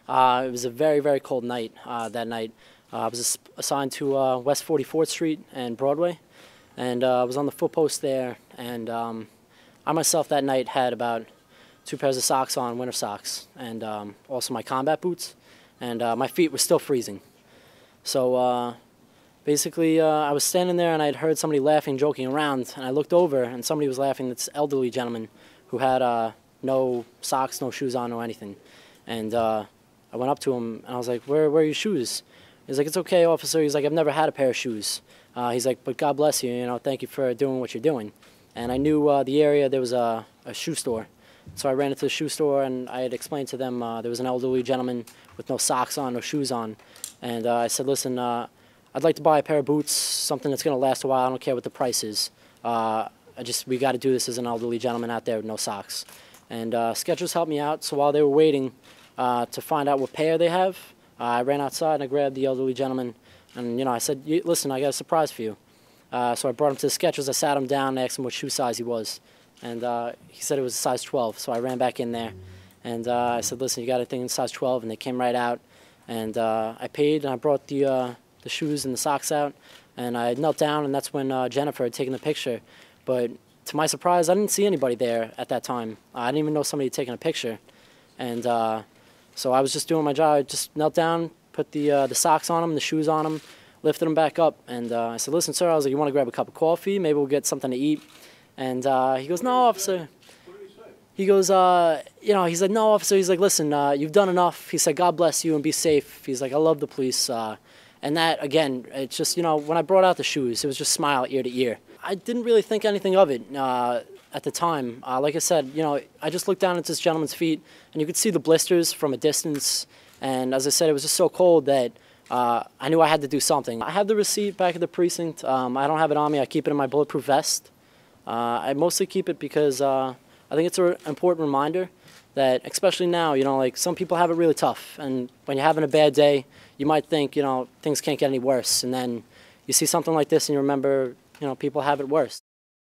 It was a very, very cold night that night. I was assigned to West 44th Street and Broadway, and I was on the foot post there, and I myself that night had about 2 pairs of socks on, winter socks, and also my combat boots, and my feet were still freezing. So basically I was standing there and I'd heard somebody laughing, joking around, and I looked over and somebody was laughing, this elderly gentleman who had no socks, no shoes on or anything. And I went up to him and I was like, where are your shoes? He's like, it's okay, officer. He's like, I've never had a pair of shoes. He's like, but God bless you, thank you for doing what you're doing. And I knew the area, there was a shoe store. So I ran into the shoe store and I had explained to them there was an elderly gentleman with no socks on, no shoes on. And I said, listen, I'd like to buy a pair of boots, something that's going to last a while. I don't care what the price is. We got to do this as an elderly gentleman out there with no socks. And Skechers helped me out, so while they were waiting to find out what pair they have, I ran outside and I grabbed the elderly gentleman and, I said, listen, I got a surprise for you. So I brought him to the Skechers, I sat him down and asked him what shoe size he was. And he said it was a size 12, so I ran back in there. And I said, listen, you got anything in size 12? And they came right out. And I paid and I brought the shoes and the socks out. And I knelt down, and that's when Jennifer had taken the picture. But to my surprise, I didn't see anybody there at that time. I didn't even know somebody had taken a picture. And so I was just doing my job. I just knelt down, put the socks on them, the shoes on them, lifted them back up. And I said, listen, sir, I was like, you want to grab a cup of coffee? Maybe we'll get something to eat. And he goes, no, officer. What did he say? He goes, he said, no, officer. He's like, listen, you've done enough. He said, God bless you and be safe. He's like, I love the police. And that, again, it's just, when I brought out the shoes, it was just smile ear to ear. I didn't really think anything of it at the time. Like I said, I just looked down at this gentleman's feet, and you could see the blisters from a distance. And as I said, it was just so cold that I knew I had to do something. I have the receipt back at the precinct. I don't have it on me. I keep it in my bulletproof vest. I mostly keep it because I think it's an important reminder that, especially now, like some people have it really tough. And when you're having a bad day, you might think, things can't get any worse. And then you see something like this and you remember, people have it worse.